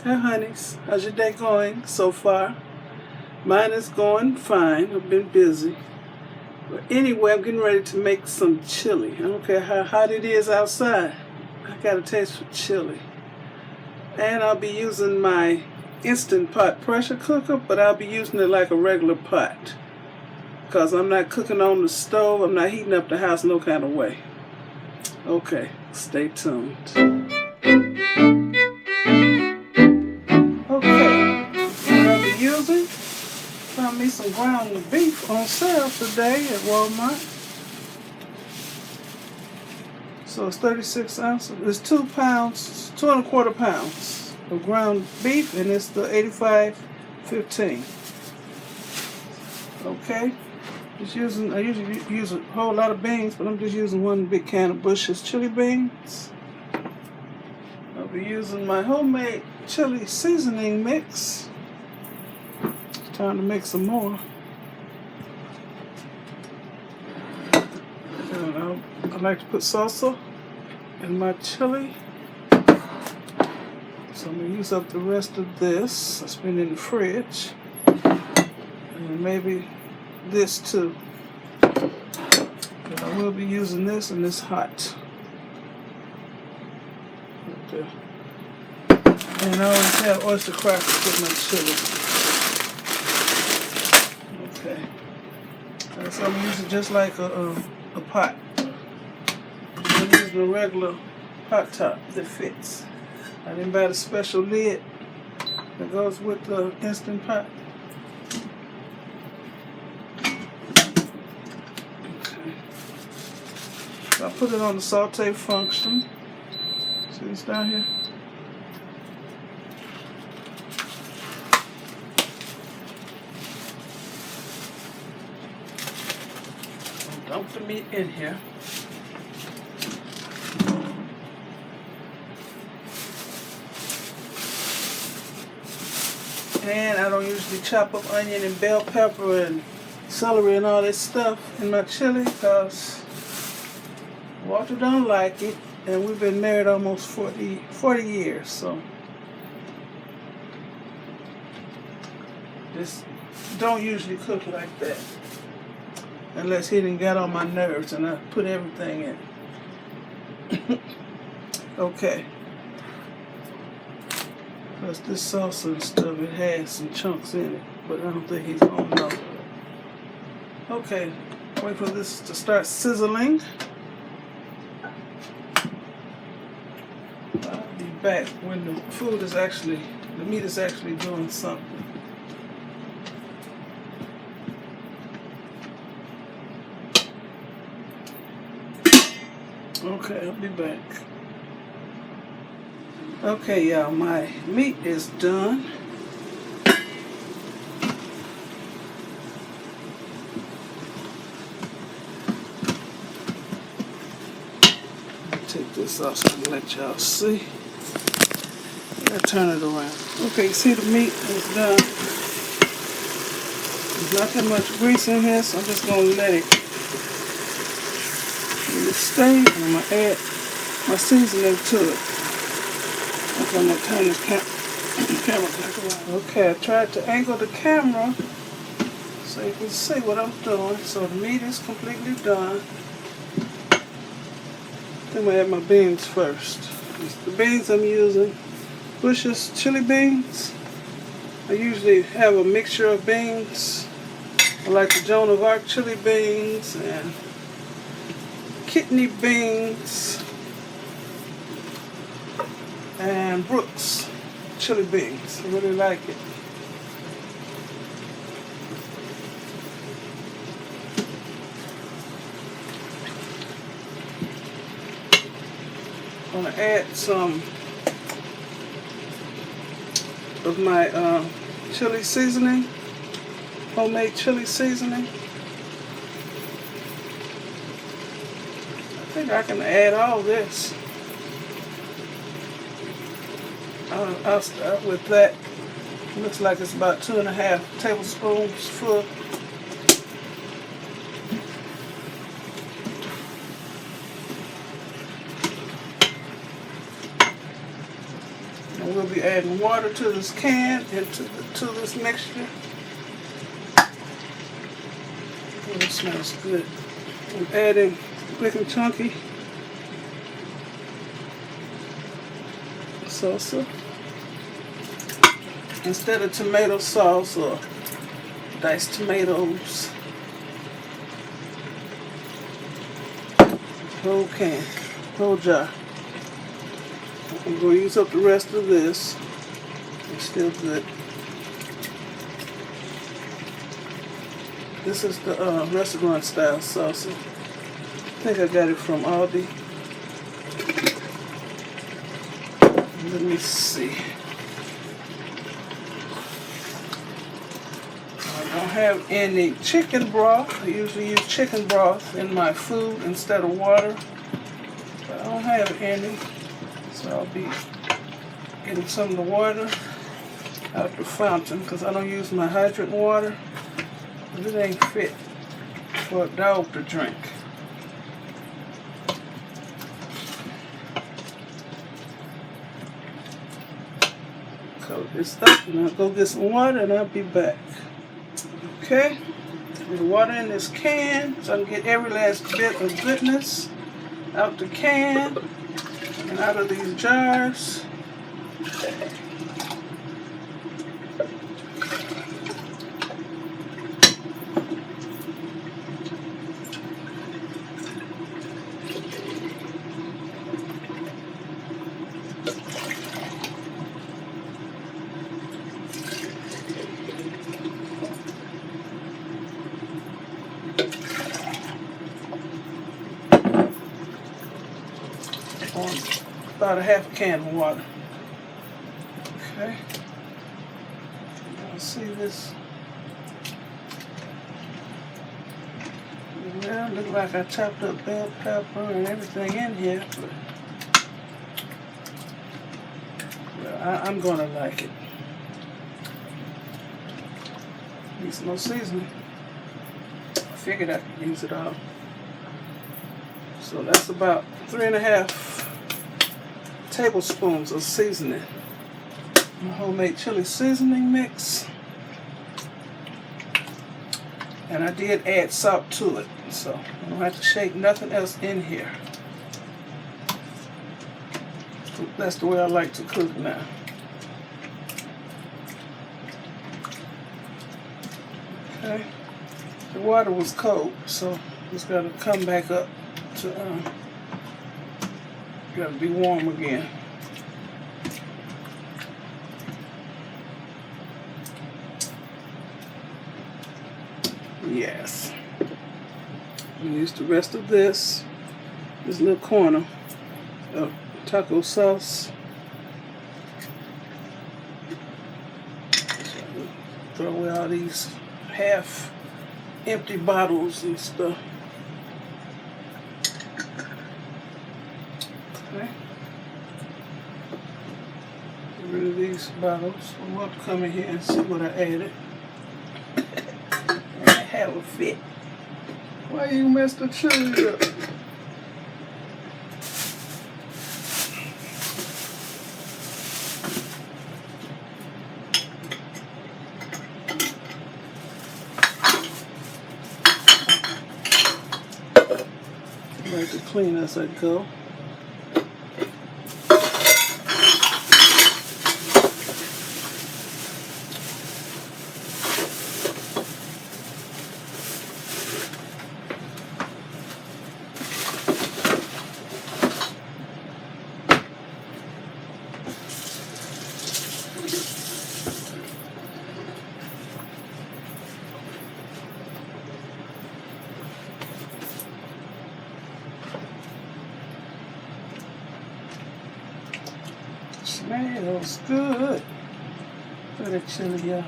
Hi honeys, how's your day going so far? Mine is going fine. I've been busy. But anyway, I'm getting ready to make some chili. I don't care how hot it is outside. I got a taste for chili. And I'll be using my Instant Pot pressure cooker, but I'll be using it like a regular pot. Because I'm not cooking on the stove. I'm not heating up the house no kind of way. Okay, stay tuned. Okay, what I'll be using, found me some ground beef on sale today at Walmart. So it's 36 ounces. It's 2 pounds, 2¼ pounds of ground beef, and it's the 85.15. Okay, I usually use a whole lot of beans, but I'm just using one big can of Bush's chili beans. I'll be using my homemade chili seasoning mix. It's time to make some more. And I like to put salsa in my chili. So I'm going to use up the rest of this. It's been in the fridge. And maybe this too. But I will be using this, and it's hot. Okay. And I always have oyster crackers with my chili. Okay. So I'm using just like a pot. I'm using a regular pot top that fits. I didn't buy the special lid that goes with the Instant Pot. Okay. So I put it on the saute function. See this down here? Dump the meat in here. And I don't usually chop up onion and bell pepper and celery and all this stuff in my chili because Walter don't like it, and we've been married almost 40 years, so just don't usually cook like that. Unless he didn't get on my nerves and I put everything in. Okay. Plus this salsa and stuff, it has some chunks in it, but I don't think he's gonna know. Okay, wait for this to start sizzling. I'll be back when the meat is actually doing something. Okay, I'll be back. Okay, y'all, my meat is done. I'll take this off so I can let y'all see. I'll turn it around. Okay, see the meat is done. There's not that much grease in here, so I'm just going to let it stay, and I'm going to add my seasoning to it. Okay, I'm going to turn this camera back around. Okay, I tried to angle the camera so you can see what I'm doing. So the meat is completely done. I'm going to add my beans first. The beans I'm using, Bush's chili beans. I usually have a mixture of beans. I like the Joan of Arc chili beans and kidney beans and Brooks chili beans. I really like it. I'm going to add some of my chili seasoning, homemade chili seasoning. I think I can add all this. I'll start with that. It looks like it's about 2½ tablespoons full. And we'll going to be adding water to this can and to this mixture. Oh, it smells good. I'm adding quick and chunky salsa instead of tomato sauce or diced tomatoes. Whole can, whole jar. I'm going to use up the rest of this. It's still good. This is the restaurant style salsa. I think I got it from Aldi. Let me see. I don't have any chicken broth. I usually use chicken broth in my food instead of water. But I don't have any. So I'll be getting some of the water out the fountain because I don't use my hydrant water. It ain't fit for a dog to drink. Cover this up and I'll go get some water and I'll be back. Okay, the water in this can so I can get every last bit of goodness out the can and out of these jars. About a half a can of water. Okay. I'll see this. Well, look like I chopped up bell pepper and everything in here, but well, I'm gonna like it. Need some more seasoning. I figured I could use it all. So that's about 3.5 tablespoons of seasoning. My homemade chili seasoning mix. And I did add salt to it, so I don't have to shake nothing else in here. That's the way I like to cook now. Okay. The water was cold, so it's got to come back up to got to be warm again. Yes. We use the rest of this little corner of taco sauce. So throw away all these half empty bottles and stuff. Okay. Get rid of these bottles. I want to come in here and see what I added. And I have a fit. Why you messed the chili up? I like to clean as I go. Smells good. Look at the chili here.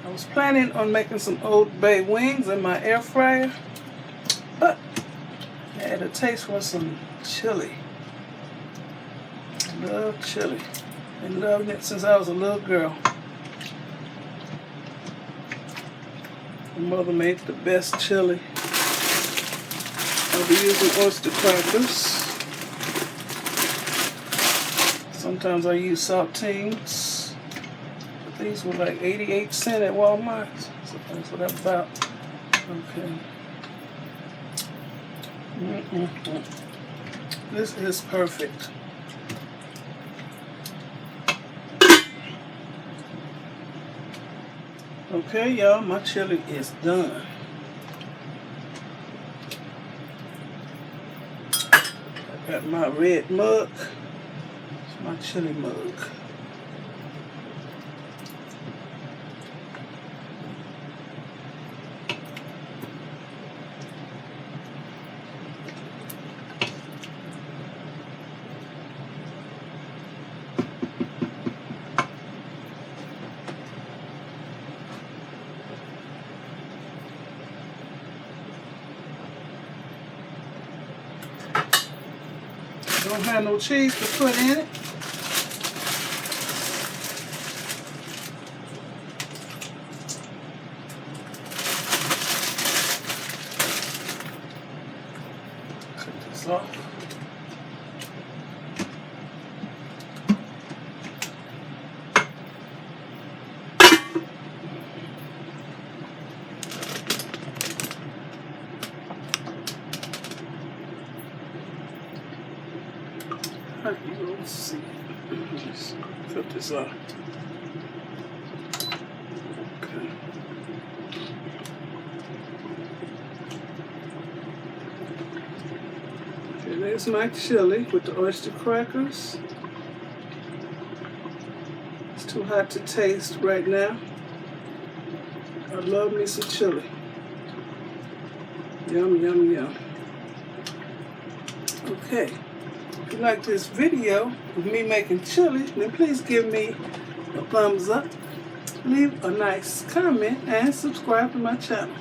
I was planning on making some Old Bay wings in my air fryer, but I had a taste for some chili. I love chili. Been loving it since I was a little girl. My mother made the best chili. I'll be using oyster crackers. Sometimes I use saltines. These were like 88 cents at Walmart. So that's what I'm about. Okay. This is perfect. Okay, y'all, my chili is done. I got my red mug. It's my chili mug. Don't have no cheese to put in it. Cut this off. Let's see. Just cut this off. Okay. Okay, there's my chili with the oyster crackers. It's too hot to taste right now. I love me some chili. Yum, yum, yum. Okay. If you like this video of me making chili, then please give me a thumbs up, leave a nice comment, and subscribe to my channel.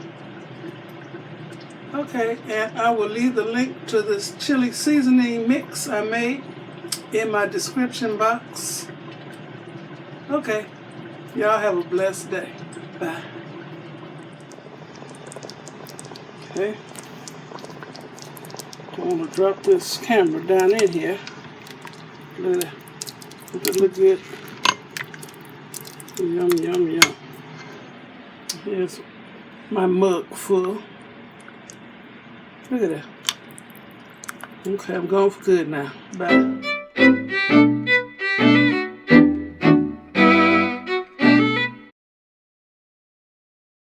Okay, and I will leave the link to this chili seasoning mix I made in my description box. Okay, y'all have a blessed day. Bye. Okay. I want to drop this camera down in here. Let it look good. Yum, yum, yum. Here's my mug full. Look at that. Okay, I'm going for good now. Bye.